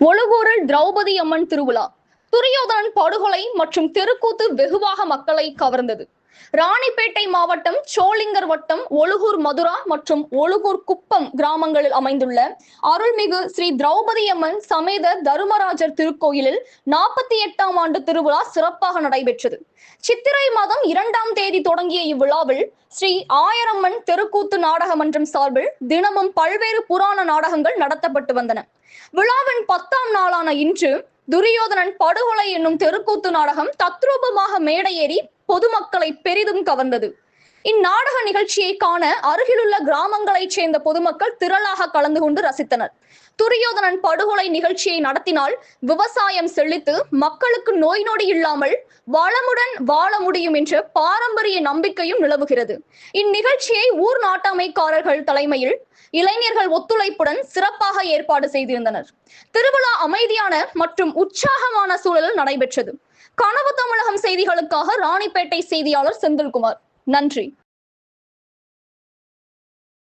ஒழுகூரில் திரௌபதி அம்மன் திருவிழா, துரியோதனன் படுகொலை மற்றும் தெருக்கூத்து வெகுவாக மக்களை கவர்ந்தது. ராணிப்பேட்டை மாவட்டம் சோளிங்கர் வட்டம் ஒழுகூர் மதுரா மற்றும் ஒழுகூர் குப்பம் கிராமங்களில் அமைந்துள்ள அருள்மிகு ஸ்ரீ திரௌபதி அம்மன் சமேத தருமராஜர் திருக்கோயிலில் 48ஆம் ஆண்டு திருவிழா சிறப்பாக நடைபெற்றது. சித்திரை மாதம் 2ஆம் தேதி தொடங்கிய இவ்விழாவில் ஸ்ரீ ஆயிரம்மன் தெருக்கூத்து நாடக மன்றம் சார்பில் தினமும் பல்வேறு புராண நாடகங்கள் நடத்தப்பட்டு வந்தன. விழாவின் 10ஆம் நாளான இன்று துரியோதனன் படுகொலை என்னும் தெருக்கூத்து நாடகம் தத்ரூபமாக மேடையேறி பொதுமக்களை பெரிதும் கவர்ந்தது. இந்நாடக நிகழ்ச்சியை காண அருகிலுள்ள கிராமங்களைச் சேர்ந்த பொதுமக்கள் திரளாக கலந்து கொண்டு ரசித்தனர். துரியோதனன் படுகொலை நிகழ்ச்சியை நடத்தினால் விவசாயம் செழித்து மக்களுக்கு நோய் நொடி இல்லாமல் வளமுடன் வாழ முடியும் என்ற பாரம்பரிய நம்பிக்கையும் நிலவுகிறது. இந்நிகழ்ச்சியை ஊர் நாட்டாமைக்காரர்கள் தலைமையில் இளைஞர்கள் ஒத்துழைப்புடன் சிறப்பாக ஏற்பாடு செய்திருந்தனர். திருவிழா அமைதியான மற்றும் உற்சாகமான சூழலில் நடைபெற்றது. கனவு தமிழகம் செய்திகளுக்காக ராணிப்பேட்டை செய்தியாளர் செந்தில்குமார். நன்றி.